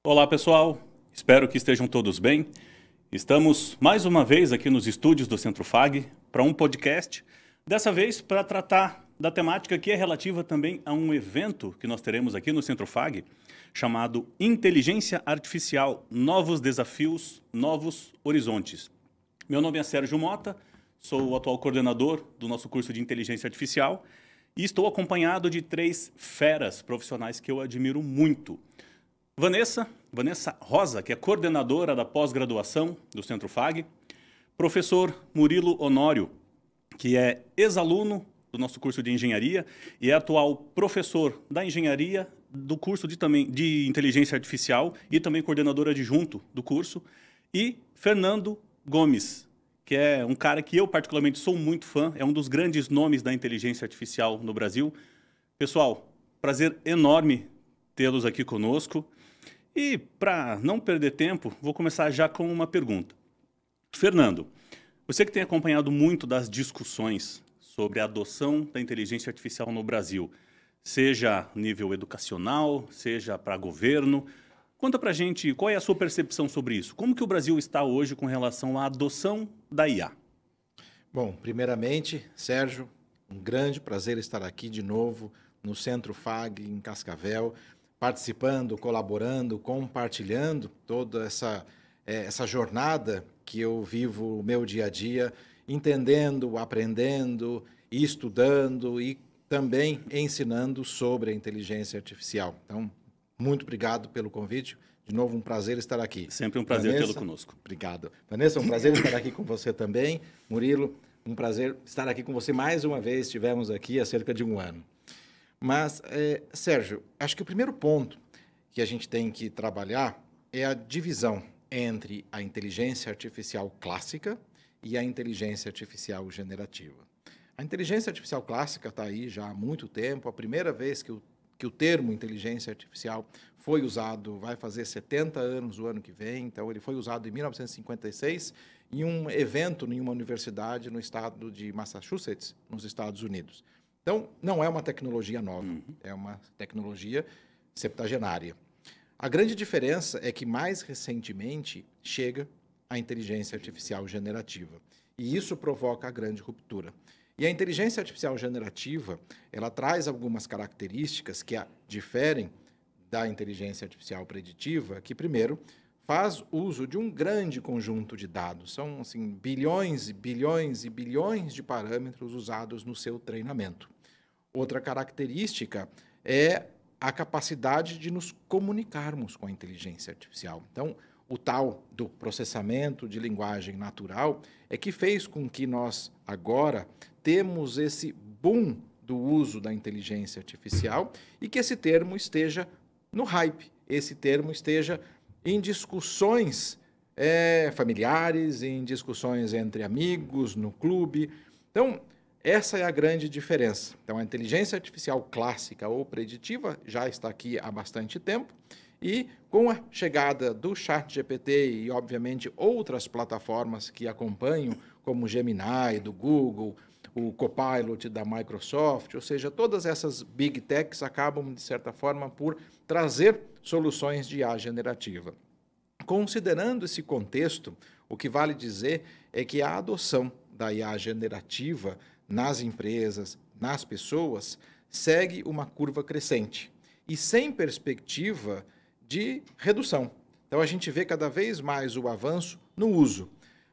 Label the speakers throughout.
Speaker 1: Olá pessoal, espero que estejam todos bem. Estamos mais uma vez aqui nos estúdios do Centro FAG para um podcast, dessa vez para tratar da temática que é relativa também a um evento que nós teremos aqui no Centro FAG, chamado Inteligência Artificial, Novos Desafios, Novos Horizontes. Meu nome é Sérgio Mota, sou o atual coordenador do nosso curso de Inteligência Artificial e estou acompanhado de 3 feras profissionais que eu admiro muito. Vanessa Rosa, que é coordenadora da pós-graduação do Centro FAG. Professor Murilo Honório, que é ex-aluno do nosso curso de engenharia e é atual professor da engenharia do curso de inteligência artificial e também coordenador adjunto do curso. E Fernando Gomes, que é um cara que eu particularmente sou muito fã, é um dos grandes nomes da inteligência artificial no Brasil. Pessoal, prazer enorme tê-los aqui conosco. E, para não perder tempo, vou começar já com uma pergunta. Fernando, você que tem acompanhado muito das discussões sobre a adoção da inteligência artificial no Brasil, seja nível educacional, seja para governo, conta para a gente qual é a sua percepção sobre isso. Como que o Brasil está hoje com relação à adoção da IA?
Speaker 2: Bom, primeiramente, Sérgio, um grande prazer estar aqui de novo no Centro FAG, em Cascavel, participando, colaborando, compartilhando toda essa jornada que eu vivo o meu dia a dia, entendendo, aprendendo, estudando e também ensinando sobre a inteligência artificial. Então, muito obrigado pelo convite. De novo, um prazer estar aqui.
Speaker 1: Sempre um prazer tê-lo conosco.
Speaker 2: Obrigado. Vanessa, um prazer estar aqui com você também. Murilo, um prazer estar aqui com você mais uma vez. Estivemos aqui há cerca de um ano. Mas, Sérgio, acho que o primeiro ponto que a gente tem que trabalhar é a divisão entre a inteligência artificial clássica e a inteligência artificial generativa. A inteligência artificial clássica está aí já há muito tempo. A primeira vez que o termo inteligência artificial foi usado, vai fazer 70 anos o ano que vem, então ele foi usado em 1956 em um evento em uma universidade no estado de Massachusetts, nos Estados Unidos. Então, não é uma tecnologia nova, é uma tecnologia septagenária. A grande diferença é que, mais recentemente, chega a inteligência artificial generativa. E isso provoca a grande ruptura. E a inteligência artificial generativa, ela traz algumas características que diferem da inteligência artificial preditiva, que, primeiro, faz uso de um grande conjunto de dados. São, assim, bilhões e bilhões e bilhões de parâmetros usados no seu treinamento. Outra característica é a capacidade de nos comunicarmos com a inteligência artificial. Então, o tal do processamento de linguagem natural é que fez com que nós agora temos esse boom do uso da inteligência artificial e que esse termo esteja no hype, esse termo esteja em discussões familiares, em discussões entre amigos, no clube. Então, essa é a grande diferença. Então, a inteligência artificial clássica ou preditiva já está aqui há bastante tempo e, com a chegada do ChatGPT e, obviamente, outras plataformas que acompanham, como o Gemini, do Google, o Copilot da Microsoft, ou seja, todas essas Big Techs acabam, de certa forma, por trazer soluções de IA generativa. Considerando esse contexto, o que vale dizer é que a adoção da IA generativa nas empresas, nas pessoas, segue uma curva crescente e sem perspectiva de redução. Então, a gente vê cada vez mais o avanço no uso.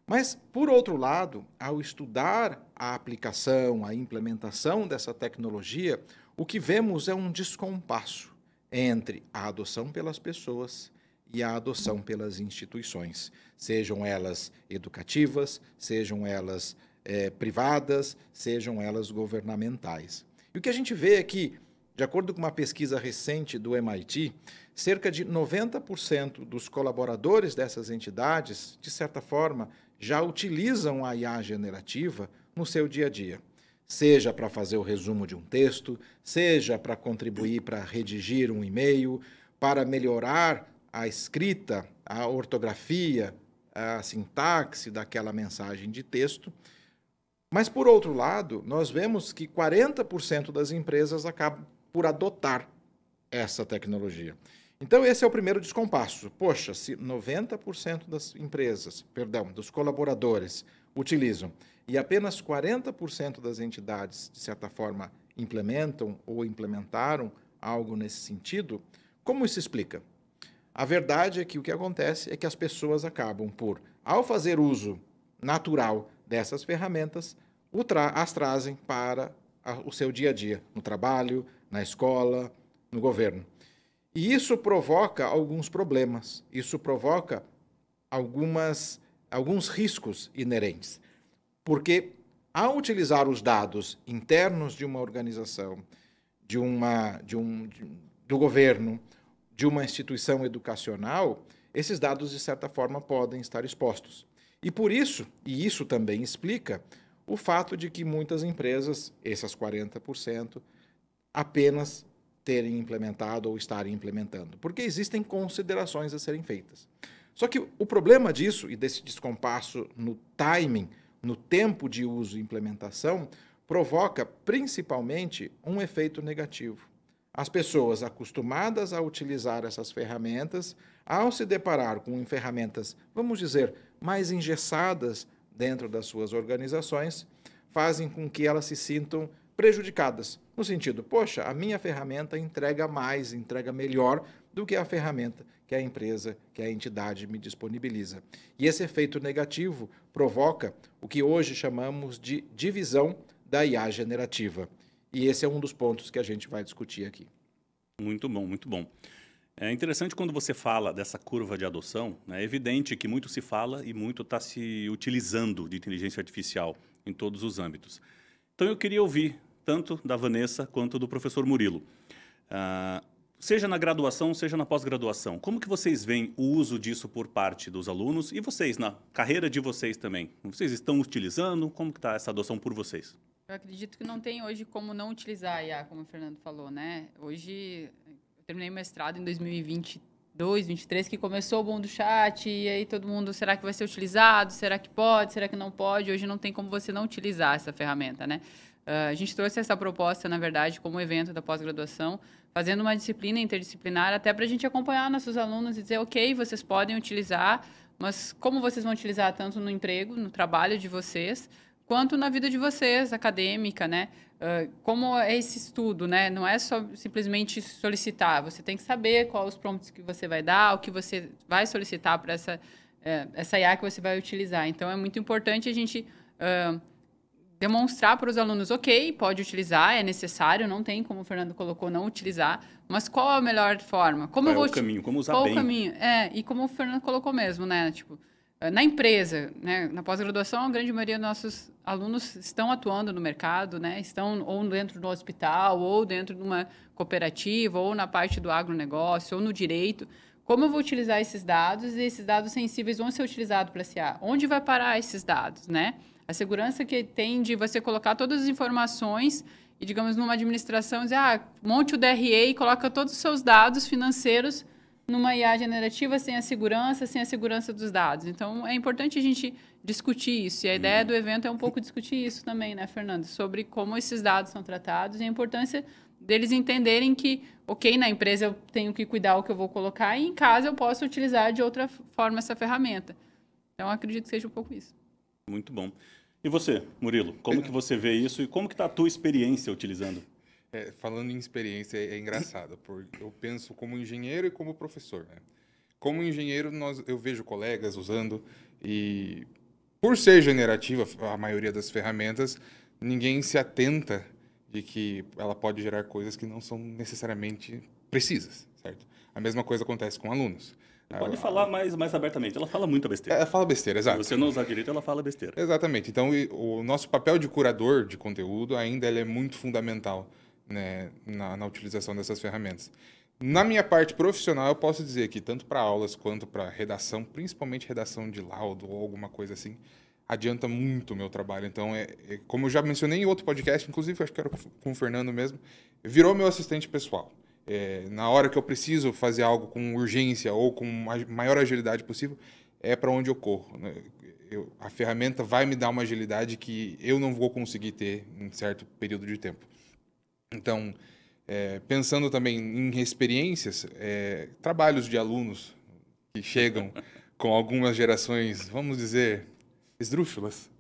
Speaker 2: Mas, por outro lado, ao estudar a aplicação, a implementação dessa tecnologia, o que vemos é um descompasso entre a adoção pelas pessoas e a adoção pelas instituições, sejam elas educativas, sejam elas privadas, sejam elas governamentais. E o que a gente vê é que, de acordo com uma pesquisa recente do MIT, cerca de 90% dos colaboradores dessas entidades, de certa forma, já utilizam a IA generativa no seu dia a dia. Seja para fazer o resumo de um texto, seja para contribuir para redigir um e-mail, para melhorar a escrita, a ortografia, a sintaxe daquela mensagem de texto. Mas, por outro lado, nós vemos que 40% das empresas acabam por adotar essa tecnologia. Então, esse é o primeiro descompasso. Poxa, se 90% das empresas, dos colaboradores utilizam e apenas 40% das entidades, de certa forma, implementam ou implementaram algo nesse sentido, como isso explica? A verdade é que o que acontece é que as pessoas acabam por, ao fazer uso natural dessas ferramentas, as trazem para o seu dia a dia, no trabalho, na escola, no governo. E isso provoca alguns problemas, isso provoca alguns riscos inerentes. Porque, ao utilizar os dados internos de uma organização, do governo, de uma instituição educacional, esses dados, de certa forma, podem estar expostos. E por isso, e isso também explica, o fato de que muitas empresas, essas 40%, apenas terem implementado ou estarem implementando. Porque existem considerações a serem feitas. Só que o problema disso, e desse descompasso no timing, no tempo de uso e implementação, provoca principalmente um efeito negativo. As pessoas acostumadas a utilizar essas ferramentas, ao se deparar com ferramentas, vamos dizer, mais engessadas dentro das suas organizações, fazem com que elas se sintam prejudicadas. No sentido, poxa, a minha ferramenta entrega mais, entrega melhor do que a ferramenta que a empresa, que a entidade me disponibiliza. E esse efeito negativo provoca o que hoje chamamos de divisão da IA generativa. E esse é um dos pontos que a gente vai discutir aqui.
Speaker 1: Muito bom, muito bom. É interessante quando você fala dessa curva de adoção, né? É evidente que muito se fala e muito está se utilizando de inteligência artificial em todos os âmbitos. Então eu queria ouvir tanto da Vanessa quanto do professor Murilo. Seja na graduação, seja na pós-graduação, como que vocês veem o uso disso por parte dos alunos e vocês, na carreira de vocês também? Vocês estão utilizando? Como que está essa adoção por vocês?
Speaker 3: Eu acredito que não tem hoje como não utilizar a IA, como o Fernando falou, né? Hoje, eu terminei o mestrado em 2022, 2023, que começou o boom do chat, e aí todo mundo, será que vai ser utilizado? Será que pode? Será que não pode? Hoje não tem como você não utilizar essa ferramenta, né? A gente trouxe essa proposta, na verdade, como evento da pós-graduação, fazendo uma disciplina interdisciplinar, até para a gente acompanhar nossos alunos e dizer, ok, vocês podem utilizar, mas como vocês vão utilizar tanto no emprego, no trabalho de vocês, quanto na vida de vocês, acadêmica, né? Como é esse estudo, né? Não é só simplesmente solicitar, você tem que saber quais os prompts que você vai dar, o que você vai solicitar para essa IA que você vai utilizar. Então, é muito importante a gente demonstrar para os alunos, ok, pode utilizar, é necessário, não tem, como o Fernando colocou, não utilizar, mas qual a melhor forma?
Speaker 1: Qual é o caminho? Como usar bem?
Speaker 3: Qual o caminho? E como o Fernando colocou mesmo, né? Tipo, na empresa, né? Na pós-graduação, a grande maioria dos nossos alunos estão atuando no mercado, né? Estão ou dentro do hospital, ou dentro de uma cooperativa, ou na parte do agronegócio, ou no direito. Como eu vou utilizar esses dados? E esses dados sensíveis vão ser utilizados para SA? Onde vai parar esses dados, né? A segurança que tem de você colocar todas as informações e, digamos, numa administração, dizer, monte o DRE e coloca todos os seus dados financeiros numa IA generativa sem a segurança dos dados. Então, é importante a gente discutir isso. E a ideia do evento é um pouco discutir isso também, né, Fernando? Sobre como esses dados são tratados e a importância deles entenderem que, ok, na empresa eu tenho que cuidar o que eu vou colocar e em casa eu posso utilizar de outra forma essa ferramenta. Então, acredito que seja um pouco isso.
Speaker 1: Muito bom. E você, Murilo, como que você vê isso e como que está a tua experiência utilizando?
Speaker 4: Falando em experiência, é engraçado, porque eu penso como engenheiro e como professor, né? Como engenheiro, eu vejo colegas usando e, por ser generativa, a maioria das ferramentas, ninguém se atenta de que ela pode gerar coisas que não são necessariamente precisas, certo? A mesma coisa acontece com alunos.
Speaker 1: Pode falar mais abertamente. Ela fala muita besteira.
Speaker 4: Ela fala besteira, exato.
Speaker 1: Se você não usar direito, ela fala besteira.
Speaker 4: Exatamente. Então, o nosso papel de curador de conteúdo ainda ele é muito fundamental, né, na utilização dessas ferramentas. Na minha parte profissional, eu posso dizer que tanto para aulas quanto para redação, principalmente redação de laudo ou alguma coisa assim, adianta muito o meu trabalho. Então, como eu já mencionei em outro podcast, inclusive acho que era com o Fernando mesmo, virou meu assistente pessoal. Na hora que eu preciso fazer algo com urgência ou com a maior agilidade possível, é para onde eu corro, né? A ferramenta vai me dar uma agilidade que eu não vou conseguir ter em certo período de tempo. Então, pensando também em experiências, trabalhos de alunos que chegam com algumas gerações, vamos dizer, esdrúxulas,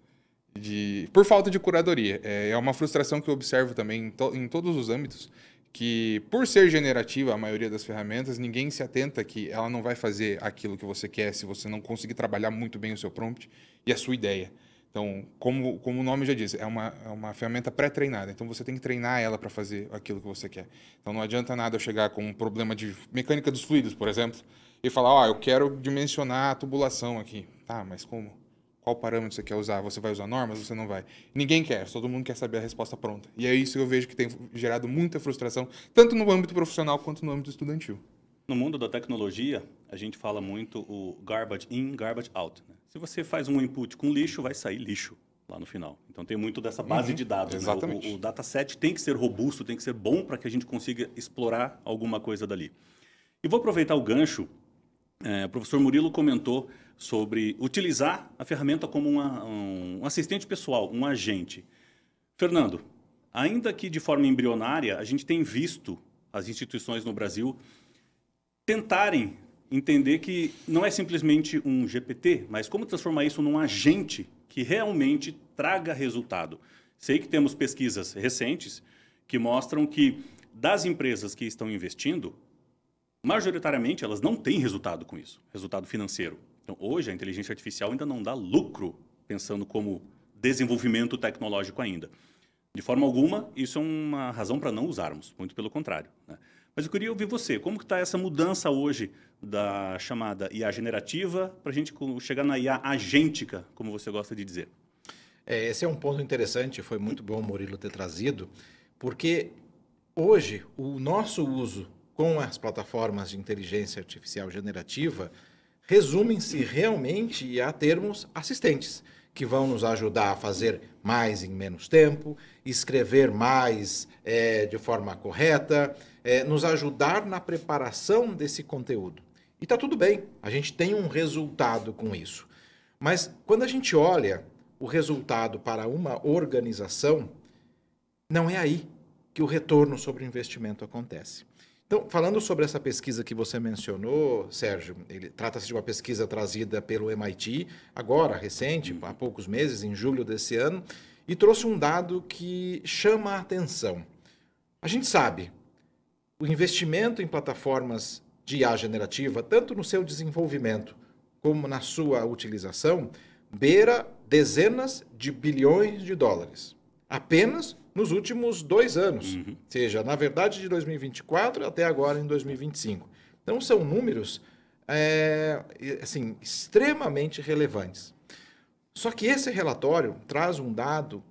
Speaker 4: por falta de curadoria. É uma frustração que eu observo também em todos os âmbitos, que por ser generativa a maioria das ferramentas, ninguém se atenta que ela não vai fazer aquilo que você quer se você não conseguir trabalhar muito bem o seu prompt e a sua ideia. Então, como o nome já diz, é uma ferramenta pré-treinada. Então, você tem que treinar ela para fazer aquilo que você quer. Então, não adianta nada eu chegar com um problema de mecânica dos fluidos, por exemplo, e falar, eu quero dimensionar a tubulação aqui. Tá, mas como? Qual parâmetro você quer usar? Você vai usar normas? Você não vai? Ninguém quer, todo mundo quer saber a resposta pronta. E é isso que eu vejo que tem gerado muita frustração, tanto no âmbito profissional quanto no âmbito estudantil.
Speaker 1: No mundo da tecnologia, a gente fala muito o garbage in, garbage out, né? Se você faz um input com lixo, vai sair lixo lá no final. Então tem muito dessa base de dados.
Speaker 4: Exatamente.
Speaker 1: Né? O dataset tem que ser robusto, tem que ser bom para que a gente consiga explorar alguma coisa dali. E vou aproveitar o gancho. O professor Murilo comentou sobre utilizar a ferramenta como um assistente pessoal, um agente. Fernando, ainda que de forma embrionária, a gente tem visto as instituições no Brasil tentarem entender que não é simplesmente um GPT, mas como transformar isso num agente que realmente traga resultado. Sei que temos pesquisas recentes que mostram que das empresas que estão investindo, majoritariamente elas não têm resultado com isso, resultado financeiro. Então, hoje a inteligência artificial ainda não dá lucro, pensando como desenvolvimento tecnológico ainda. De forma alguma, isso é uma razão para não usarmos, muito pelo contrário, né? Mas eu queria ouvir você, como que está essa mudança hoje da chamada IA generativa para a gente chegar na IA agêntica, como você gosta de dizer?
Speaker 2: Esse é um ponto interessante, foi muito bom o Murilo ter trazido, porque hoje o nosso uso com as plataformas de inteligência artificial generativa resumem-se realmente a termos assistentes, que vão nos ajudar a fazer mais em menos tempo, escrever mais de forma correta, nos ajudar na preparação desse conteúdo. E está tudo bem, a gente tem um resultado com isso. Mas quando a gente olha o resultado para uma organização, não é aí que o retorno sobre o investimento acontece. Então, falando sobre essa pesquisa que você mencionou, Sérgio, trata-se de uma pesquisa trazida pelo MIT, agora, recente, há poucos meses, em julho desse ano, e trouxe um dado que chama a atenção. A gente sabe, o investimento em plataformas de IA generativa, tanto no seu desenvolvimento como na sua utilização, beira dezenas de bilhões de dólares. Apenas nos últimos 2 anos, seja, na verdade, de 2024 até agora em 2025. Então, são números assim, extremamente relevantes. Só que esse relatório traz um dado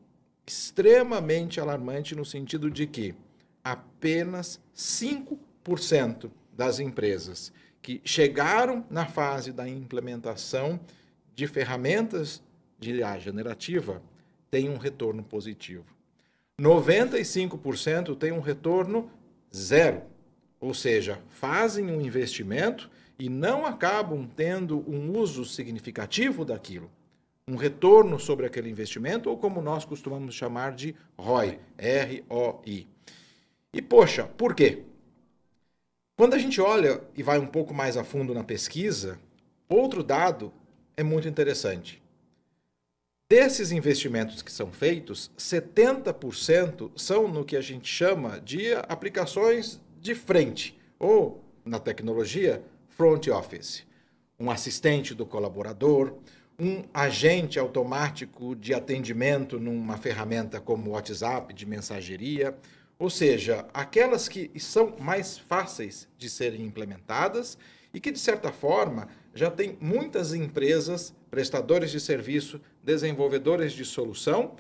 Speaker 2: extremamente alarmante no sentido de que apenas 5% das empresas que chegaram na fase da implementação de ferramentas de IA generativa têm um retorno positivo. 95% têm um retorno zero, ou seja, fazem um investimento e não acabam tendo um uso significativo daquilo, um retorno sobre aquele investimento, ou como nós costumamos chamar de ROI, R-O-I. E, poxa, por quê? Quando a gente olha e vai um pouco mais a fundo na pesquisa, outro dado é muito interessante. Desses investimentos que são feitos, 70% são no que a gente chama de aplicações de frente, ou, na tecnologia, front office. Um assistente do colaborador, um agente automático de atendimento numa ferramenta como o WhatsApp de mensageria, ou seja, aquelas que são mais fáceis de serem implementadas e que, de certa forma, já tem muitas empresas, prestadores de serviço, desenvolvedores de solução,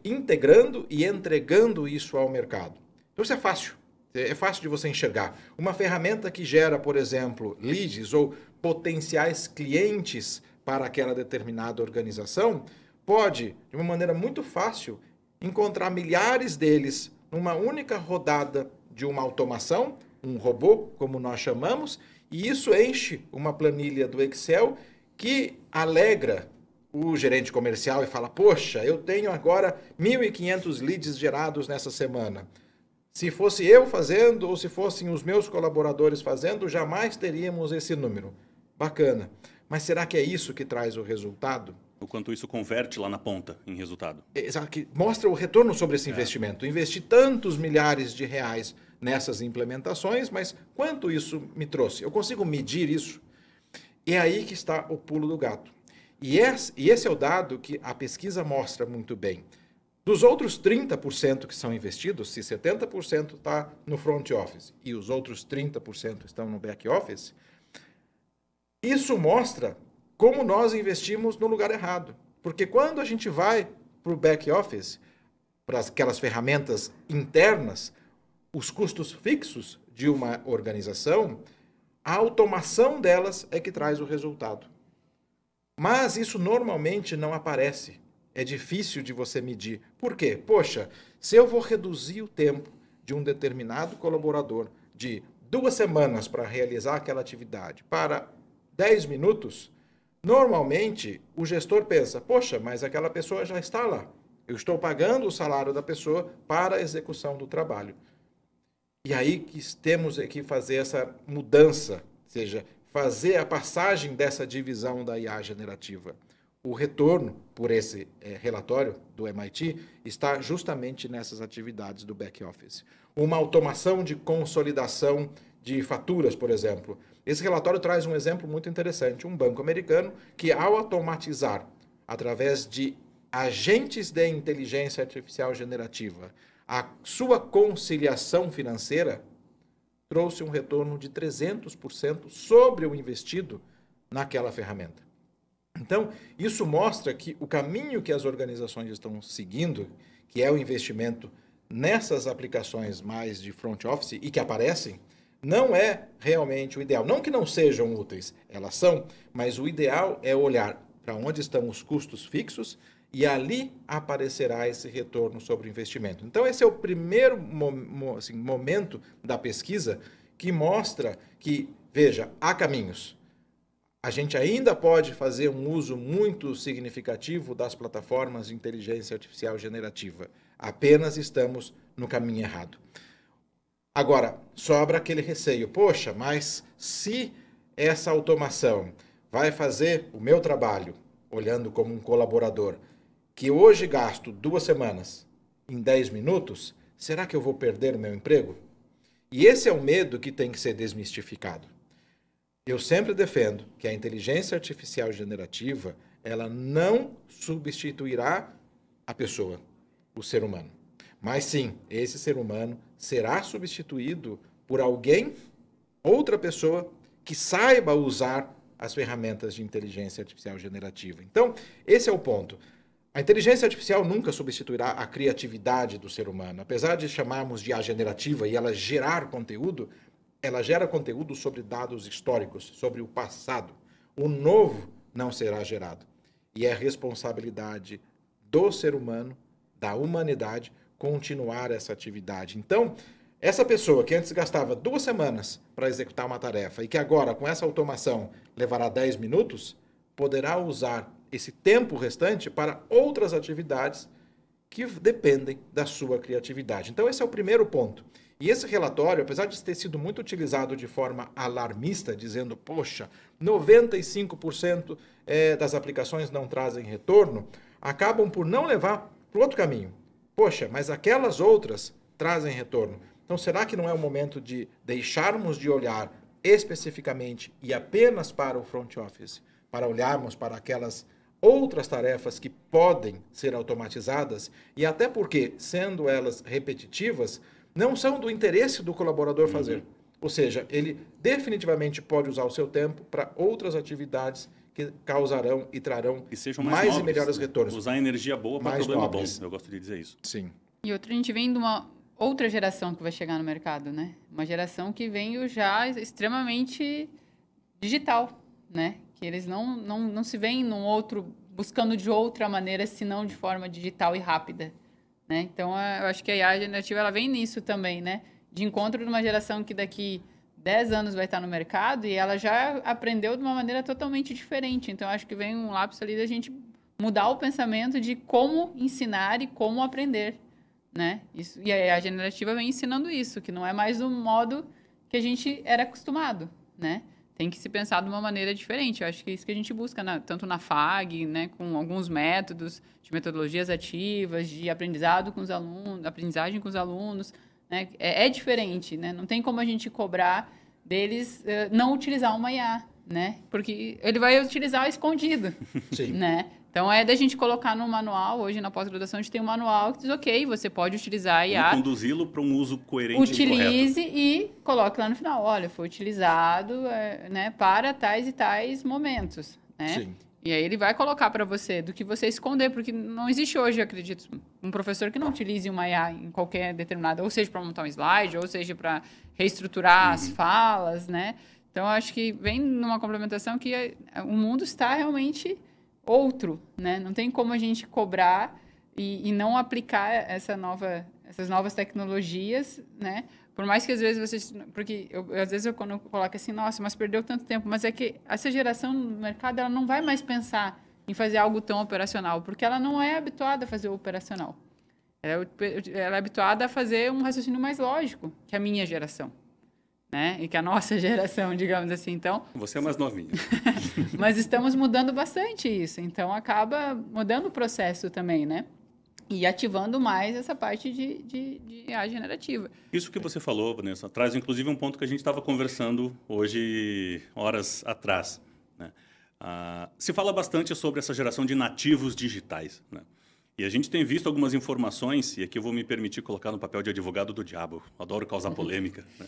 Speaker 2: integrando e entregando isso ao mercado. Então, isso é fácil de você enxergar. Uma ferramenta que gera, por exemplo, leads ou potenciais clientes para aquela determinada organização, pode, de uma maneira muito fácil, encontrar milhares deles numa única rodada de uma automação, um robô, como nós chamamos, e isso enche uma planilha do Excel que alegra o gerente comercial e fala, poxa, eu tenho agora 1.500 leads gerados nessa semana. Se fosse eu fazendo ou se fossem os meus colaboradores fazendo, jamais teríamos esse número. Bacana. Mas será que é isso que traz o resultado?
Speaker 1: O quanto isso converte lá na ponta em resultado.
Speaker 2: Exato, que mostra o retorno sobre esse investimento. Investi tantos milhares de reais nessas implementações, mas quanto isso me trouxe? Eu consigo medir isso? E é aí que está o pulo do gato. E esse é o dado que a pesquisa mostra muito bem. Dos outros 30% que são investidos, se 70% está no front office e os outros 30% estão no back office, isso mostra como nós investimos no lugar errado. Porque quando a gente vai para o back office, para aquelas ferramentas internas, os custos fixos de uma organização, a automação delas é que traz o resultado. Mas isso normalmente não aparece. É difícil de você medir. Por quê? Poxa, se eu vou reduzir o tempo de um determinado colaborador de 2 semanas para realizar aquela atividade para 10 minutos, normalmente o gestor pensa, poxa, mas aquela pessoa já está lá. Eu estou pagando o salário da pessoa para a execução do trabalho. E aí que temos que fazer essa mudança, ou seja, fazer a passagem dessa divisão da IA generativa. O retorno por esse relatório do MIT está justamente nessas atividades do back office. Uma automação de consolidação de faturas, por exemplo. Esse relatório traz um exemplo muito interessante. Um banco americano que, ao automatizar, através de agentes de inteligência artificial generativa, a sua conciliação financeira, trouxe um retorno de 300% sobre o investido naquela ferramenta. Então, isso mostra que o caminho que as organizações estão seguindo, que é o investimento nessas aplicações mais de front office e que aparecem, não é realmente o ideal. Não que não sejam úteis, elas são, mas o ideal é olhar para onde estão os custos fixos e ali aparecerá esse retorno sobre o investimento. Então, esse é o primeiro momento da pesquisa que mostra que, veja, há caminhos. A gente ainda pode fazer um uso muito significativo das plataformas de inteligência artificial generativa. Apenas estamos no caminho errado. Agora, sobra aquele receio. Poxa, mas se essa automação vai fazer o meu trabalho, olhando como um colaborador, que hoje gasto 2 semanas em 10 minutos, será que eu vou perder o meu emprego? E esse é o medo que tem que ser desmistificado. Eu sempre defendo que a inteligência artificial generativa, ela não substituirá a pessoa, o ser humano. Mas sim, esse ser humano será substituído por alguém, outra pessoa, que saiba usar as ferramentas de inteligência artificial generativa. Então, esse é o ponto. A inteligência artificial nunca substituirá a criatividade do ser humano. Apesar de chamarmos de IA generativa e ela gerar conteúdo, ela gera conteúdo sobre dados históricos, sobre o passado. O novo não será gerado. E é responsabilidade do ser humano, da humanidade, continuar essa atividade. Então, essa pessoa que antes gastava 2 semanas para executar uma tarefa e que agora, com essa automação, levará 10 minutos, poderá usar esse tempo restante para outras atividades que dependem da sua criatividade. Então, esse é o primeiro ponto. E esse relatório, apesar de ter sido muito utilizado de forma alarmista, dizendo, poxa, 95% das aplicações não trazem retorno, acabam por não levar para o outro caminho. Poxa, mas aquelas outras trazem retorno. Então, será que não é o momento de deixarmos de olhar especificamente e apenas para o front office, para olharmos para aquelas outras tarefas que podem ser automatizadas e até porque, sendo elas repetitivas, não são do interesse do colaborador fazer. Ou seja, ele definitivamente pode usar o seu tempo para outras atividades que causarão e trarão
Speaker 1: e sejam
Speaker 2: mais
Speaker 1: nobres,
Speaker 2: e melhores
Speaker 1: né?
Speaker 2: retornos.
Speaker 1: Usar energia boa para problema
Speaker 2: nobres.
Speaker 1: bom, eu gosto de dizer isso.
Speaker 2: Sim.
Speaker 3: E outra, a gente vem de uma outra geração que vai chegar no mercado, né? Uma geração que vem já extremamente digital, né? Que eles não se veem num outro, buscando de outra maneira, senão de forma digital e rápida, né? Então, eu acho que a IA generativa ela vem nisso também, né? de encontro de uma geração que daqui 10 anos vai estar no mercado e ela já aprendeu de uma maneira totalmente diferente. Então, acho que vem um lapso ali da gente mudar o pensamento de como ensinar e como aprender, né? Isso, e a generativa vem ensinando isso, que não é mais do modo que a gente era acostumado, né? Tem que se pensar de uma maneira diferente. Eu acho que é isso que a gente busca, tanto na FAG, né, com alguns métodos de metodologias ativas, de aprendizado com os alunos, aprendizagem com os alunos, né? É diferente, né? Não tem como a gente cobrar deles não utilizar uma IA, né? Porque ele vai utilizar escondido,
Speaker 2: Sim.
Speaker 3: né? Então, é da gente colocar no manual. Hoje, na pós-graduação, a gente tem um manual que diz, ok, você pode utilizar a IA.
Speaker 1: Conduzi-lo para um uso coerente
Speaker 3: Utilize
Speaker 1: e correto.
Speaker 3: e coloque lá no final. Olha, foi utilizado né, para tais e tais momentos, né?
Speaker 2: Sim.
Speaker 3: E aí ele vai colocar para você do que você esconder, porque não existe hoje, eu acredito, um professor que não utilize uma IA em qualquer determinada, ou seja, para montar um slide, ou seja, para reestruturar as falas, né? Então, eu acho que vem numa complementação que o mundo está realmente outro, né? Não tem como a gente cobrar e não aplicar essas novas tecnologias, né? Por mais que às vezes vocês... Porque às vezes quando eu coloco assim, nossa, mas perdeu tanto tempo. Mas é que essa geração no mercado, ela não vai mais pensar em fazer algo tão operacional, porque ela não é habituada a fazer o operacional. Ela é habituada a fazer um raciocínio mais lógico que a minha geração, né? E que a nossa geração, digamos assim. Então,
Speaker 1: você é mais novinha.
Speaker 3: mas estamos mudando bastante isso. Então, acaba mudando o processo também, né? E ativando mais essa parte de IA generativa.
Speaker 1: Isso que você falou, Vanessa, traz inclusive um ponto que a gente estava conversando hoje, horas atrás, né? Se fala bastante sobre essa geração de nativos digitais, né? E a gente tem visto algumas informações, e aqui eu vou me permitir colocar no papel de advogado do diabo, adoro causar polêmica, né?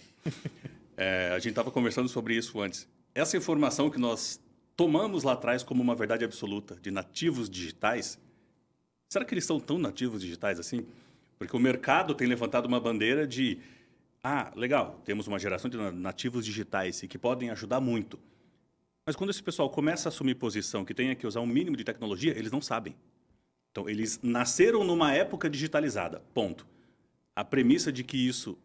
Speaker 1: A gente estava conversando sobre isso antes. Essa informação que nós tomamos lá atrás como uma verdade absoluta de nativos digitais, será que eles são tão nativos digitais assim? Porque o mercado tem levantado uma bandeira de legal, temos uma geração de nativos digitais e que podem ajudar muito. Mas quando esse pessoal começa a assumir posição que tenha que usar um mínimo de tecnologia, eles não sabem. Então, eles nasceram numa época digitalizada, ponto. A premissa de que isso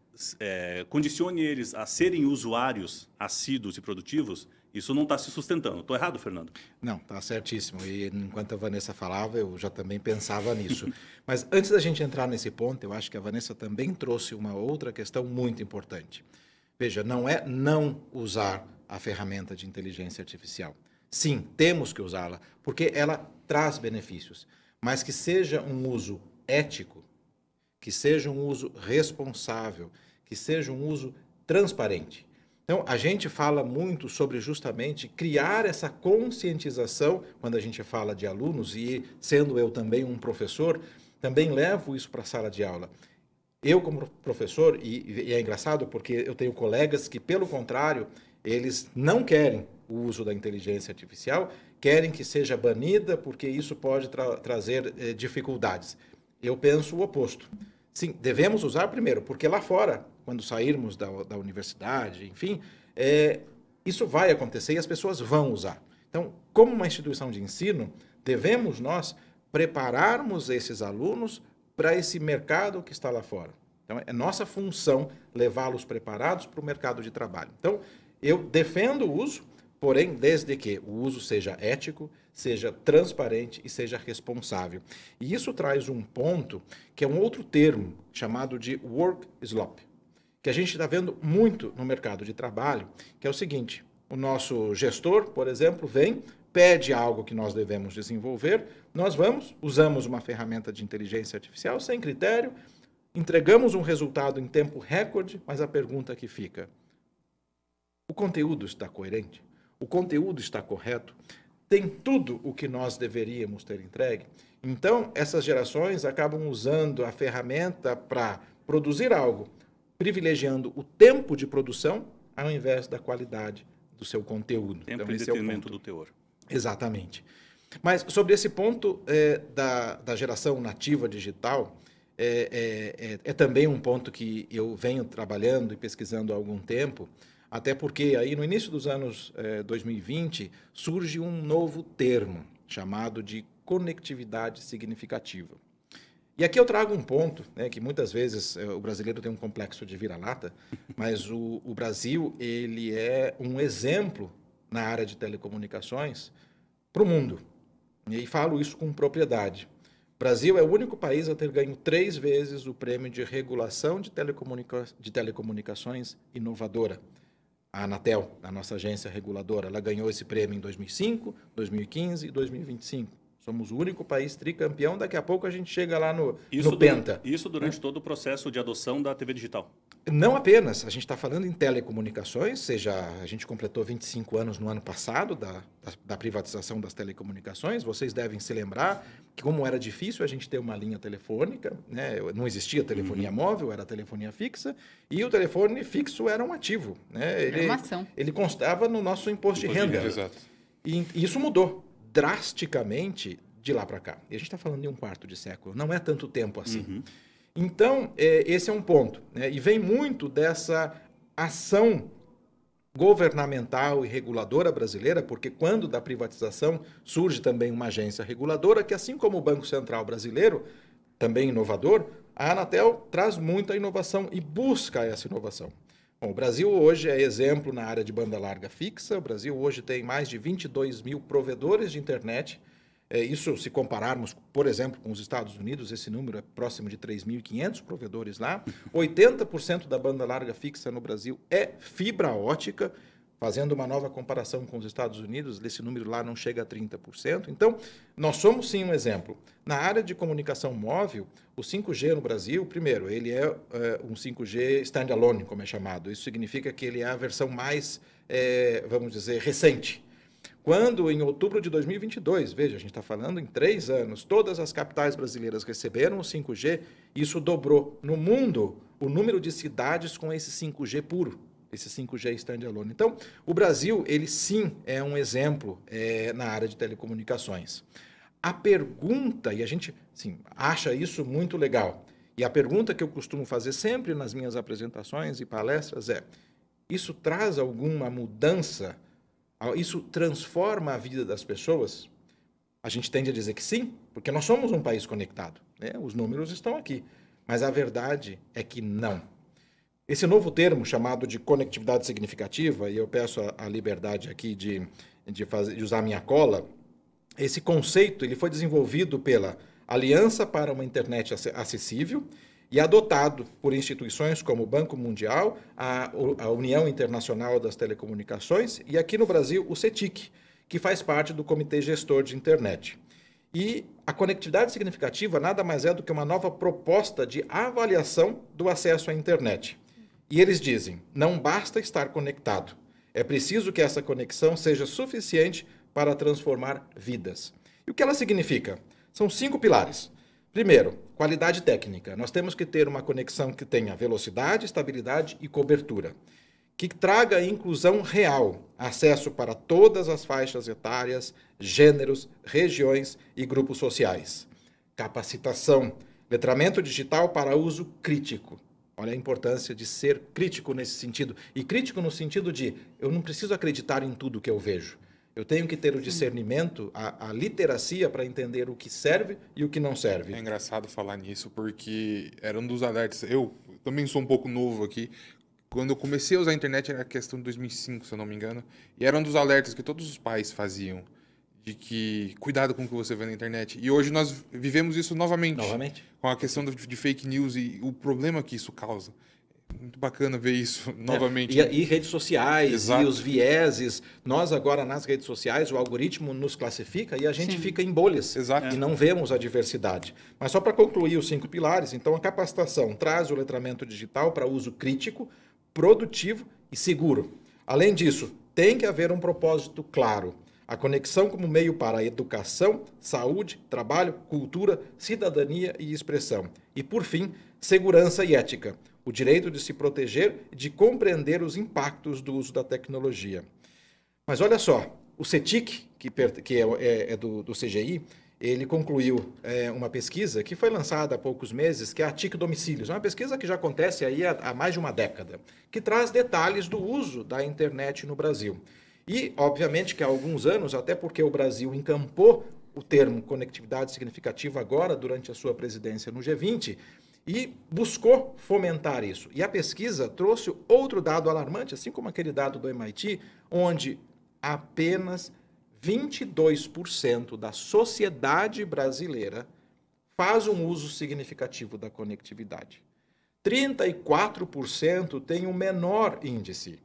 Speaker 1: condicione eles a serem usuários assíduos e produtivos, isso não está se sustentando. Estou errado, Fernando?
Speaker 2: Não, está certíssimo. E enquanto a Vanessa falava, eu já também pensava nisso. Mas antes da gente entrar nesse ponto, eu acho que a Vanessa também trouxe uma outra questão muito importante. Veja, não é não usar a ferramenta de inteligência artificial. Sim, temos que usá-la, porque ela traz benefícios. Mas que seja um uso ético, que seja um uso responsável, que seja um uso transparente. Então, a gente fala muito sobre justamente criar essa conscientização quando a gente fala de alunos, e sendo eu também um professor, também levo isso para a sala de aula. Eu, como professor, e é engraçado porque eu tenho colegas que, pelo contrário, eles não querem o uso da inteligência artificial, querem que seja banida porque isso pode trazer dificuldades. Eu penso o oposto. Sim, devemos usar primeiro, porque lá fora, quando sairmos da universidade, enfim, isso vai acontecer e as pessoas vão usar. Então, como uma instituição de ensino, devemos nós prepararmos esses alunos para esse mercado que está lá fora. Então, é nossa função levá-los preparados para o mercado de trabalho. Então, eu defendo o uso, porém, desde que o uso seja ético, seja transparente e seja responsável. E isso traz um ponto que é um outro termo chamado de work slop, que a gente está vendo muito no mercado de trabalho, que é o seguinte: o nosso gestor, por exemplo, vem, pede algo que nós devemos desenvolver, nós usamos uma ferramenta de inteligência artificial sem critério, entregamos um resultado em tempo recorde, mas a pergunta que fica: o conteúdo está coerente? O conteúdo está correto? Tem tudo o que nós deveríamos ter entregue? Então, essas gerações acabam usando a ferramenta para produzir algo, privilegiando o tempo de produção ao invés da qualidade do seu conteúdo.
Speaker 1: Tempo
Speaker 2: Então,
Speaker 1: em
Speaker 2: esse é o
Speaker 1: detrimento
Speaker 2: ponto.
Speaker 1: do teor.
Speaker 2: Exatamente. Mas sobre esse ponto da geração nativa digital, é também um ponto que eu venho trabalhando e pesquisando há algum tempo, até porque aí no início dos anos 2020 surge um novo termo chamado de conectividade significativa. E aqui eu trago um ponto, né, que muitas vezes o brasileiro tem um complexo de vira-lata, mas o Brasil ele é um exemplo na área de telecomunicações para o mundo. E falo isso com propriedade. O Brasil é o único país a ter ganho 3 vezes o prêmio de regulação de telecomunicações inovadora. A Anatel, a nossa agência reguladora, ela ganhou esse prêmio em 2005, 2015 e 2025. Somos o único país tricampeão. Daqui a pouco a gente chega lá no Penta.
Speaker 1: Isso durante todo o processo de adoção da TV digital.
Speaker 2: Não apenas. A gente está falando em telecomunicações, seja, a gente completou 25 anos no ano passado da privatização das telecomunicações. Vocês devem se lembrar que como era difícil a gente ter uma linha telefônica, né? Não existia telefonia móvel, era telefonia fixa, e o telefone fixo era um ativo. Né? Ele constava no nosso imposto de renda.
Speaker 4: Exato.
Speaker 2: E isso mudou drasticamente de lá para cá. E a gente está falando de um quarto de século, não é tanto tempo assim. Então, esse é um ponto. Né? E vem muito dessa ação governamental e reguladora brasileira, porque quando da privatização surge também uma agência reguladora que, assim como o Banco Central brasileiro, também inovador, a Anatel traz muita inovação e busca essa inovação. Bom, o Brasil hoje é exemplo na área de banda larga fixa. O Brasil hoje tem mais de 22 mil provedores de internet. Isso, se compararmos, por exemplo, com os Estados Unidos, esse número é próximo de 3.500 provedores lá. 80% da banda larga fixa no Brasil é fibra ótica. Fazendo uma nova comparação com os Estados Unidos, esse número lá não chega a 30%. Então, nós somos sim um exemplo. Na área de comunicação móvel, o 5G no Brasil, primeiro, ele é um 5G standalone, como é chamado. Isso significa que ele é a versão mais, vamos dizer, recente. Quando, em outubro de 2022, veja, a gente está falando em 3 anos, todas as capitais brasileiras receberam o 5G, isso dobrou no mundo o número de cidades com esse 5G puro. Esse 5G standalone. Então, o Brasil, ele sim é um exemplo na área de telecomunicações. A pergunta, e a gente sim, acha isso muito legal, e a pergunta que eu costumo fazer sempre nas minhas apresentações e palestras é: isso traz alguma mudança? Isso transforma a vida das pessoas? A gente tende a dizer que sim, porque nós somos um país conectado. Né? Os números estão aqui. Mas a verdade é que não. Esse novo termo chamado de conectividade significativa, e eu peço a liberdade aqui de usar minha cola, esse conceito ele foi desenvolvido pela Aliança para uma Internet Acessível e adotado por instituições como o Banco Mundial, a União Internacional das Telecomunicações e aqui no Brasil o CETIC, que faz parte do Comitê Gestor de Internet. E a conectividade significativa nada mais é do que uma nova proposta de avaliação do acesso à internet. E eles dizem, não basta estar conectado, é preciso que essa conexão seja suficiente para transformar vidas. E o que ela significa? São 5 pilares. Primeiro, qualidade técnica. Nós temos que ter uma conexão que tenha velocidade, estabilidade e cobertura. Que traga inclusão real, acesso para todas as faixas etárias, gêneros, regiões e grupos sociais. Capacitação, letramento digital para uso crítico. Olha a importância de ser crítico nesse sentido. E crítico no sentido de, eu não preciso acreditar em tudo que eu vejo. Eu tenho que ter o discernimento, a literacia para entender o que serve e o que não serve.
Speaker 4: É engraçado falar nisso, porque era um dos alertas. Eu também sou um pouco novo aqui. Quando eu comecei a usar a internet, era questão de 2005, se eu não me engano. E era um dos alertas que todos os pais faziam. De que cuidado com o que você vê na internet. E hoje nós vivemos isso novamente. Com a questão de fake news e o problema que isso causa. Muito bacana ver isso novamente.
Speaker 2: E redes sociais,
Speaker 4: Exato.
Speaker 2: E os vieses. Nós agora nas redes sociais, o algoritmo nos classifica e a gente fica em bolhas.
Speaker 4: Exato.
Speaker 2: E não vemos a diversidade. Mas só para concluir os 5 pilares, então a capacitação traz o letramento digital para uso crítico, produtivo e seguro. Além disso, tem que haver um propósito claro. A conexão como meio para a educação, saúde, trabalho, cultura, cidadania e expressão. E, por fim, segurança e ética. O direito de se proteger e de compreender os impactos do uso da tecnologia. Mas olha só, o CETIC, que é do CGI, ele concluiu uma pesquisa que foi lançada há poucos meses, que é a TIC Domicílios. É uma pesquisa que já acontece aí há mais de uma década, que traz detalhes do uso da internet no Brasil. E, obviamente, que há alguns anos, até porque o Brasil encampou o termo conectividade significativa agora, durante a sua presidência no G20, e buscou fomentar isso. E a pesquisa trouxe outro dado alarmante, assim como aquele dado do MIT, onde apenas 22% da sociedade brasileira faz um uso significativo da conectividade. 34% tem um menor índice.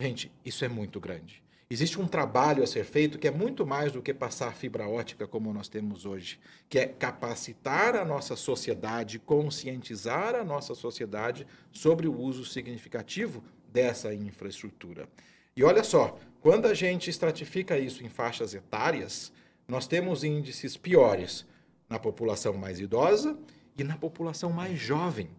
Speaker 2: Gente, isso é muito grande. Existe um trabalho a ser feito que é muito mais do que passar fibra ótica como nós temos hoje, que é capacitar a nossa sociedade, conscientizar a nossa sociedade sobre o uso significativo dessa infraestrutura. E olha só, quando a gente estratifica isso em faixas etárias, nós temos índices piores na população mais idosa e na população mais jovem.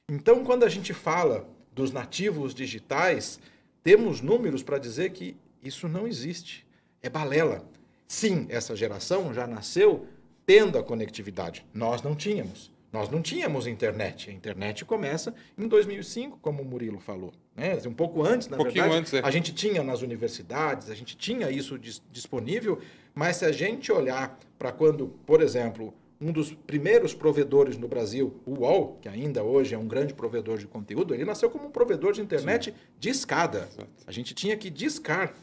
Speaker 2: Então, quando a gente fala dos nativos digitais, temos números para dizer que isso não existe. É balela. Sim, essa geração já nasceu tendo a conectividade. Nós não tínhamos. Nós não tínhamos internet. A internet começa em 2005, como o Murilo falou. Né? Um pouco antes, na verdade.
Speaker 4: Antes, é.
Speaker 2: A gente tinha nas universidades, a gente tinha isso disponível, mas se a gente olhar para quando, por exemplo, um dos primeiros provedores no Brasil, o UOL, que ainda hoje é um grande provedor de conteúdo, ele nasceu como um provedor de internet de escada. Exato. A gente tinha que discar.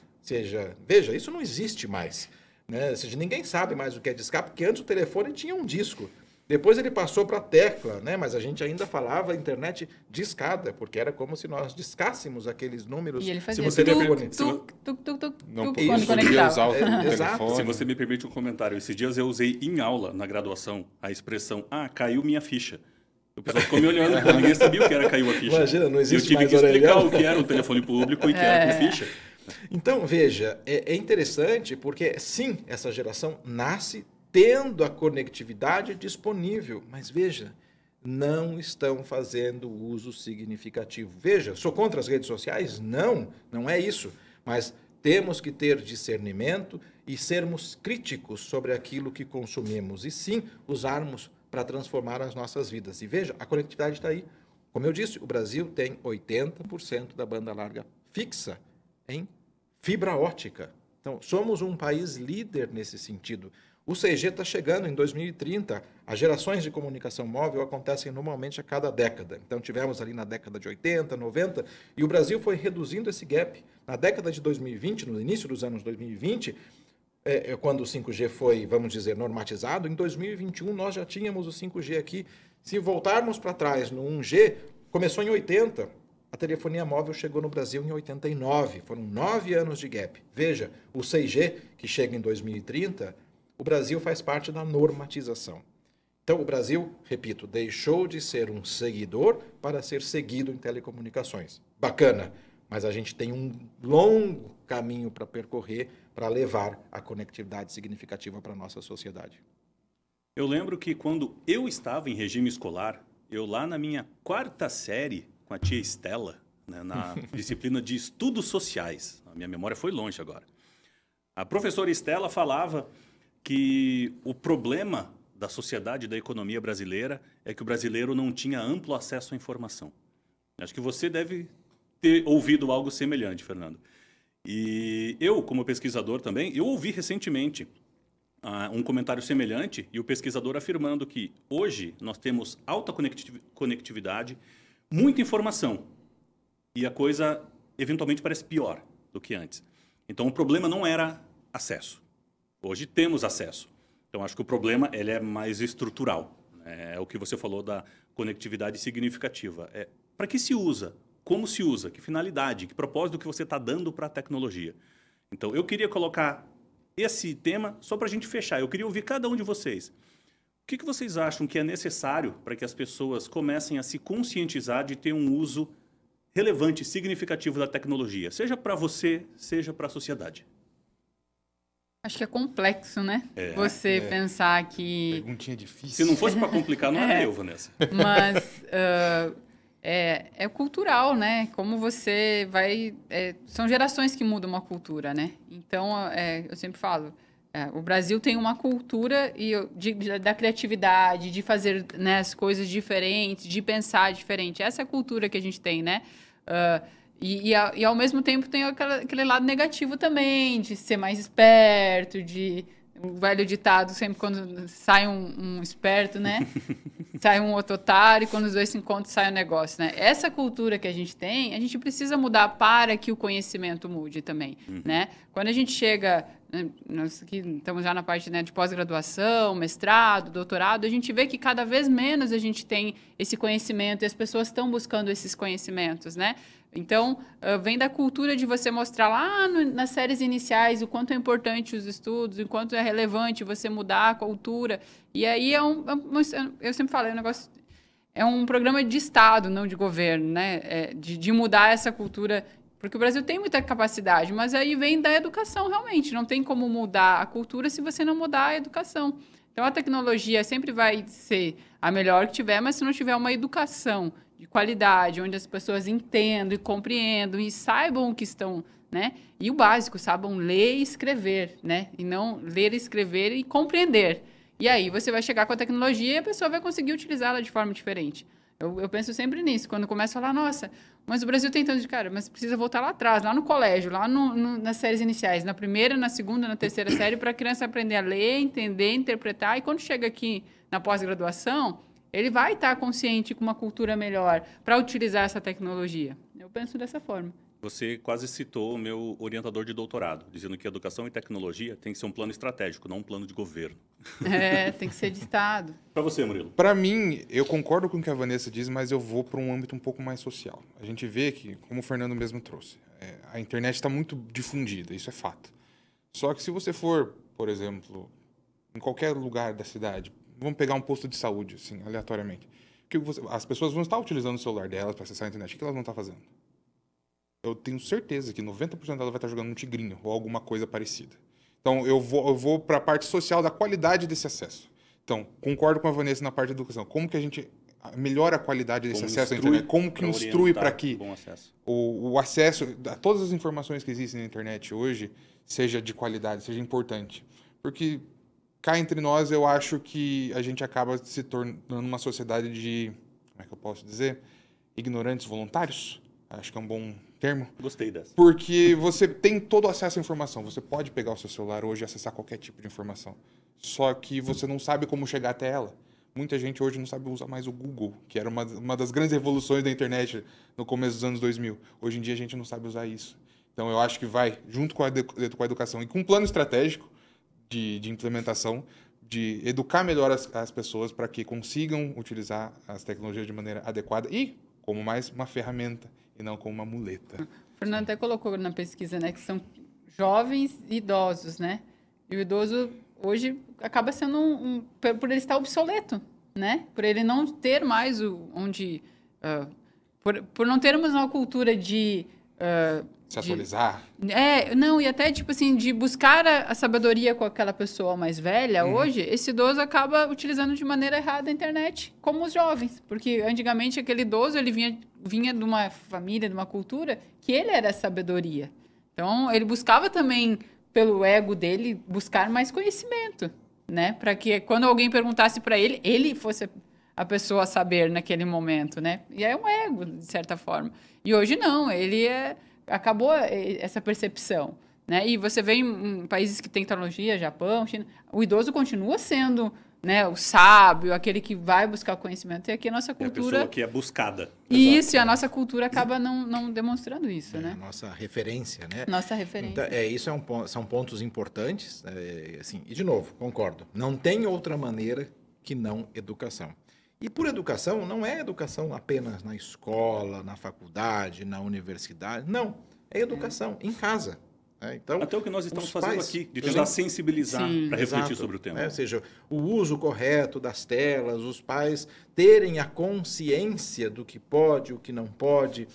Speaker 2: Veja, isso não existe mais. Né? Ou seja, ninguém sabe mais o que é discar, porque antes o telefone tinha um disco. Depois ele passou para a tecla, né? Mas a gente ainda falava internet discada, porque era como se nós discássemos aqueles números.
Speaker 3: E ele fazia
Speaker 2: se você telefone.
Speaker 3: Não podia
Speaker 4: usar o telefone.
Speaker 2: Exato.
Speaker 1: Se você me permite um comentário, esses dias eu usei em aula, na graduação, a expressão, caiu minha ficha. O pessoal ficou me olhando, ninguém sabia o que era caiu a ficha.
Speaker 2: Imagina, não existe
Speaker 1: eu tive
Speaker 2: mais
Speaker 1: que explicar
Speaker 2: orelhão.
Speaker 1: o que era um telefone público e o que era com ficha.
Speaker 2: Então, veja, é interessante porque, sim, essa geração nasce tendo a conectividade disponível, mas veja, não estão fazendo uso significativo. Veja, sou contra as redes sociais? Não, não é isso. Mas temos que ter discernimento e sermos críticos sobre aquilo que consumimos e sim usarmos para transformar as nossas vidas. E veja, a conectividade está aí. Como eu disse, o Brasil tem 80% da banda larga fixa em fibra ótica. Então, somos um país líder nesse sentido. O 6G está chegando em 2030. As gerações de comunicação móvel acontecem normalmente a cada década. Então, tivemos ali na década de 80, 90, e o Brasil foi reduzindo esse gap. Na década de 2020, no início dos anos 2020, quando o 5G foi, vamos dizer, normatizado, em 2021 nós já tínhamos o 5G aqui. Se voltarmos para trás no 1G, começou em 80, a telefonia móvel chegou no Brasil em 89, foram 9 anos de gap. Veja, o 6G, que chega em 2030, o Brasil faz parte da normatização. Então, o Brasil, repito, deixou de ser um seguidor para ser seguido em telecomunicações. Bacana, mas a gente tem um longo caminho para percorrer para levar a conectividade significativa para a nossa sociedade.
Speaker 1: Eu lembro que quando eu estava em regime escolar, eu lá na minha 4ª série, com a tia Estela, né, na disciplina de estudos sociais, a minha memória foi longe agora, a professora Estela falava que o problema da sociedade e da economia brasileira é que o brasileiro não tinha amplo acesso à informação. Acho que você deve ter ouvido algo semelhante, Fernando. E eu, como pesquisador também, eu ouvi recentemente um comentário semelhante e o pesquisador afirmando que hoje nós temos alta conectividade, muita informação e a coisa eventualmente parece pior do que antes. Então o problema não era acesso. Hoje temos acesso. Então, acho que o problema ele é mais estrutural. É o que você falou da conectividade significativa. Para que se usa? Como se usa? Que finalidade? Que propósito que você está dando para a tecnologia? Então, eu queria colocar esse tema só para a gente fechar. Eu queria ouvir cada um de vocês. O que vocês acham que é necessário para que as pessoas comecem a se conscientizar de ter um uso relevante, significativo da tecnologia? Seja para você, seja para a sociedade.
Speaker 3: Acho que é complexo, né? Você pensar que...
Speaker 4: Perguntinha difícil.
Speaker 1: Se não fosse para complicar, não era eu, Vanessa.
Speaker 3: Mas é cultural, né? Como você vai... são gerações que mudam uma cultura, né? Então, eu sempre falo, o Brasil tem uma cultura da criatividade, de fazer, né, as coisas diferentes, de pensar diferente. Essa é a cultura que a gente tem, né? E ao mesmo tempo tem aquele lado negativo também, de ser mais esperto, de o velho ditado, sempre quando sai um esperto, né? Sai um outro otário, e quando os dois se encontram, sai um negócio, né? Essa cultura que a gente tem, a gente precisa mudar para que o conhecimento mude também, né? Quando a gente chega, né, nós aqui estamos já na parte, né, de pós-graduação, mestrado, doutorado, a gente vê que cada vez menos a gente tem esse conhecimento e as pessoas estão buscando esses conhecimentos, né? Então, vem da cultura de você mostrar lá nas séries iniciais o quanto é importante os estudos, o quanto é relevante você mudar a cultura. E aí eu sempre falei, é um programa de Estado, não de governo, né? De mudar essa cultura, porque o Brasil tem muita capacidade, mas aí vem da educação realmente. Não tem como mudar a cultura se você não mudar a educação. Então, a tecnologia sempre vai ser a melhor que tiver, mas se não tiver uma educação de qualidade, onde as pessoas entendam e compreendam e saibam o que estão, né? E o básico, saibam ler e escrever, né? E não ler, escrever e compreender. E aí você vai chegar com a tecnologia e a pessoa vai conseguir utilizá-la de forma diferente. Eu penso sempre nisso, quando começo a falar, nossa, mas o Brasil tem tanto de cara, mas precisa voltar lá atrás, lá no colégio, lá nas séries iniciais, na primeira, na segunda, na terceira série, para a criança aprender a ler, entender, interpretar, e quando chega aqui na pós-graduação, ele vai estar consciente com uma cultura melhor para utilizar essa tecnologia. Eu penso dessa forma.
Speaker 1: Você quase citou o meu orientador de doutorado, dizendo que educação e tecnologia tem que ser um plano estratégico, não um plano de governo.
Speaker 3: Tem que ser de Estado.
Speaker 1: Para você, Murilo?
Speaker 4: Para mim, eu concordo com o que a Vanessa diz, mas eu vou para um âmbito um pouco mais social. A gente vê que, como o Fernando mesmo trouxe, a internet está muito difundida, isso é fato. Só que se você for, por exemplo, em qualquer lugar da cidade, vamos pegar um posto de saúde, assim, aleatoriamente, as pessoas vão estar utilizando o celular delas para acessar a internet. O que elas vão estar fazendo? Eu tenho certeza que 90% delas vai estar jogando um tigrinho ou alguma coisa parecida. Então, eu vou para a parte social da qualidade desse acesso. Então, concordo com a Vanessa na parte da educação. Como que a gente melhora a qualidade desse acesso à internet? Como que instrui para que o acesso a todas as informações que existem na internet hoje seja de qualidade, seja importante? Porque cá entre nós, eu acho que a gente acaba se tornando uma sociedade de, como é que eu posso dizer? Ignorantes voluntários? Acho que é um bom termo.
Speaker 1: Gostei dessa.
Speaker 4: Porque você tem todo o acesso à informação. Você pode pegar o seu celular hoje e acessar qualquer tipo de informação. Só que você não sabe como chegar até ela. Muita gente hoje não sabe usar mais o Google, que era uma das grandes revoluções da internet no começo dos anos 2000. Hoje em dia a gente não sabe usar isso. Então eu acho que vai, junto com a educação e com um plano estratégico de implementação, de educar melhor as pessoas para que consigam utilizar as tecnologias de maneira adequada e como mais uma ferramenta e não como uma muleta.
Speaker 3: O Fernando até colocou na pesquisa, né, que são jovens e idosos, né? E o idoso hoje acaba sendo por ele estar obsoleto, né? Por ele não ter mais por não termos uma cultura de
Speaker 4: se atualizar.
Speaker 3: Não, e até, tipo assim, de buscar a sabedoria com aquela pessoa mais velha, hoje, esse idoso acaba utilizando de maneira errada a internet, como os jovens. Porque, antigamente, aquele idoso, ele vinha de uma família, de uma cultura, que ele era a sabedoria. Então, ele buscava também, pelo ego dele, buscar mais conhecimento, né? Para que, quando alguém perguntasse para ele, ele fosse a pessoa a saber naquele momento, né? E é um ego, de certa forma. E hoje, não, acabou essa percepção, né? E você vê em países que têm tecnologia, Japão, China, o idoso continua sendo, né, o sábio, aquele que vai buscar conhecimento. E aqui a nossa cultura... É a pessoa
Speaker 1: que é buscada.
Speaker 3: Isso, e a nossa cultura acaba não demonstrando isso, né?
Speaker 2: A nossa referência, né?
Speaker 3: Nossa referência.
Speaker 2: Então, isso são pontos importantes, assim, e de novo, concordo. Não tem outra maneira que não educação. E por educação, não é educação apenas na escola, na faculdade, na universidade. Não, é educação em casa. Então,
Speaker 1: até o que nós estamos fazendo aqui, de tentar sensibilizar para refletir sobre o tema.
Speaker 2: Ou seja, o uso correto das telas, os pais terem a consciência do que pode, o que não pode.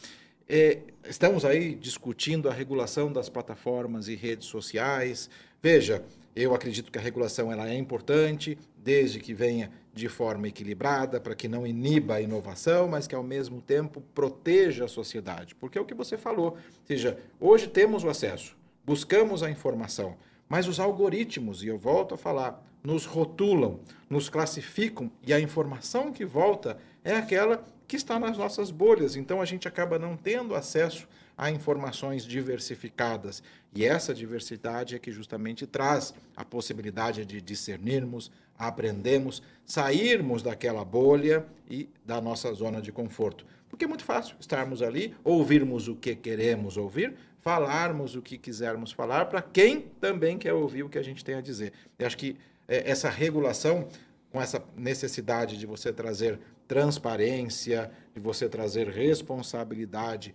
Speaker 2: Estamos aí discutindo a regulação das plataformas e redes sociais. Veja, eu acredito que a regulação ela é importante, desde que venha de forma equilibrada, para que não iniba a inovação, mas que, ao mesmo tempo, proteja a sociedade. Porque é o que você falou. Ou seja, hoje temos o acesso, buscamos a informação, mas os algoritmos, e eu volto a falar, nos rotulam, nos classificam, e a informação que volta é aquela que está nas nossas bolhas. Então, a gente acaba não tendo acesso a informações diversificadas. E essa diversidade é que justamente traz a possibilidade de discernirmos, aprendermos, sairmos daquela bolha e da nossa zona de conforto. Porque é muito fácil estarmos ali, ouvirmos o que queremos ouvir, falarmos o que quisermos falar para quem também quer ouvir o que a gente tem a dizer. Eu acho que essa regulação, com essa necessidade de você trazer transparência, de você trazer responsabilidade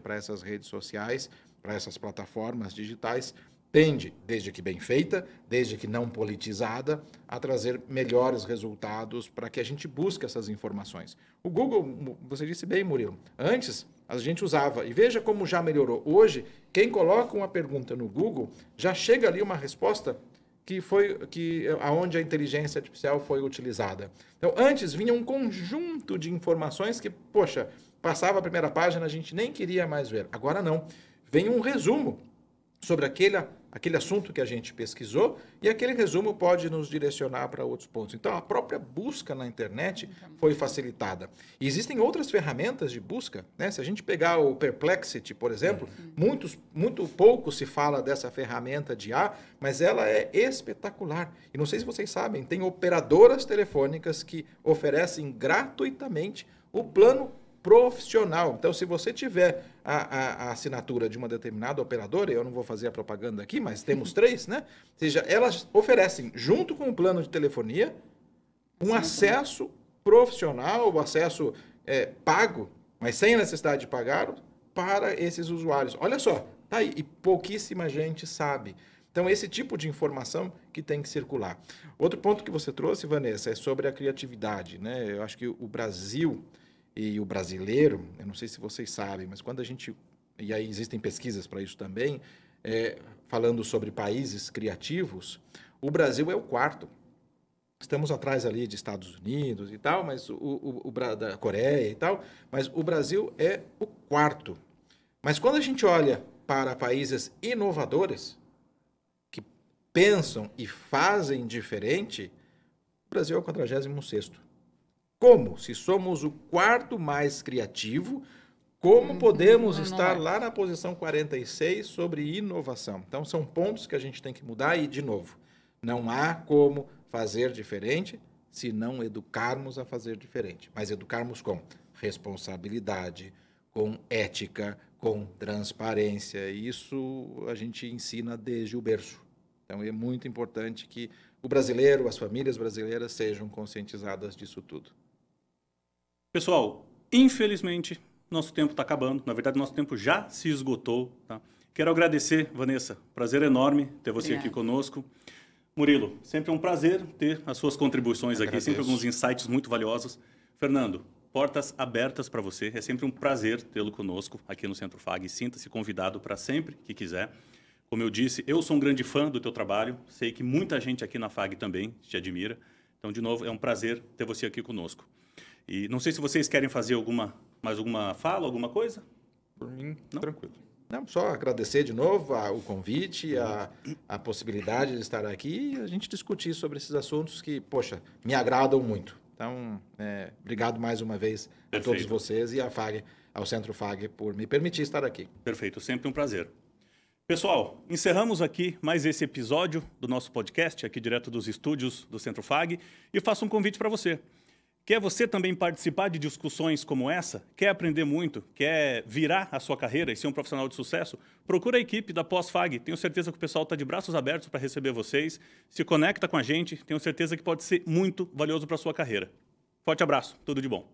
Speaker 2: para essas redes sociais, para essas plataformas digitais, tende, desde que bem feita, desde que não politizada, a trazer melhores resultados para que a gente busque essas informações. O Google, você disse bem, Murilo, antes a gente usava, e veja como já melhorou. Hoje, quem coloca uma pergunta no Google, já chega ali uma resposta aonde a inteligência artificial foi utilizada. Então, antes vinha um conjunto de informações que, poxa, passava a primeira página, a gente nem queria mais ver. Agora não. Vem um resumo sobre aquele assunto que a gente pesquisou e aquele resumo pode nos direcionar para outros pontos. Então, a própria busca na internet foi facilitada. E existem outras ferramentas de busca, né? Se a gente pegar o Perplexity, por exemplo, muito pouco se fala dessa ferramenta de IA, mas ela é espetacular. E não sei se vocês sabem, tem operadoras telefônicas que oferecem gratuitamente o plano profissional. Então, se você tiver a assinatura de uma determinada operadora, eu não vou fazer a propaganda aqui, mas temos 3, né? Ou seja, elas oferecem, junto com o plano de telefonia, um acesso profissional, o acesso pago, mas sem a necessidade de pagar, para esses usuários. Olha só, tá aí, e pouquíssima gente sabe. Então, esse tipo de informação que tem que circular. Outro ponto que você trouxe, Vanessa, é sobre a criatividade, né? Eu acho que o Brasil e o brasileiro, eu não sei se vocês sabem, mas quando a gente... E aí existem pesquisas para isso também, falando sobre países criativos, o Brasil é o 4º. Estamos atrás ali de Estados Unidos e tal, mas da Coreia e tal, mas o Brasil é o 4º. Mas quando a gente olha para países inovadores, que pensam e fazem diferente, o Brasil é o 46º. Como? Se somos o 4º mais criativo, como podemos estar lá na posição 46 sobre inovação? Então, são pontos que a gente tem que mudar e, de novo, não há como fazer diferente se não educarmos a fazer diferente. Mas educarmos com responsabilidade, com ética, com transparência. Isso a gente ensina desde o berço. Então, é muito importante que o brasileiro, as famílias brasileiras sejam conscientizadas disso tudo.
Speaker 1: Pessoal, infelizmente, nosso tempo está acabando. Na verdade, nosso tempo já se esgotou. Tá? Quero agradecer, Vanessa. Prazer enorme ter você aqui conosco. Murilo, sempre é um prazer ter as suas contribuições aqui. Sempre alguns insights muito valiosos. Fernando, portas abertas para você. É sempre um prazer tê-lo conosco aqui no Centro FAG. Sinta-se convidado para sempre que quiser. Como eu disse, eu sou um grande fã do teu trabalho. Sei que muita gente aqui na FAG também te admira. Então, de novo, é um prazer ter você aqui conosco. E não sei se vocês querem fazer mais alguma fala, alguma coisa?
Speaker 4: Por mim,
Speaker 1: não?
Speaker 4: Tranquilo.
Speaker 2: Não, só agradecer de novo o convite, a possibilidade de estar aqui e a gente discutir sobre esses assuntos que, poxa, me agradam muito. Então, obrigado mais uma vez a todos vocês e ao Centro FAG por me permitir estar aqui.
Speaker 1: Perfeito, sempre um prazer. Pessoal, encerramos aqui mais esse episódio do nosso podcast, aqui direto dos estúdios do Centro FAG, e faço um convite para você. Quer você também participar de discussões como essa? Quer aprender muito? Quer virar a sua carreira e ser um profissional de sucesso? Procura a equipe da Pós-FAG. Tenho certeza que o pessoal está de braços abertos para receber vocês. Se conecta com a gente. Tenho certeza que pode ser muito valioso para a sua carreira. Forte abraço. Tudo de bom.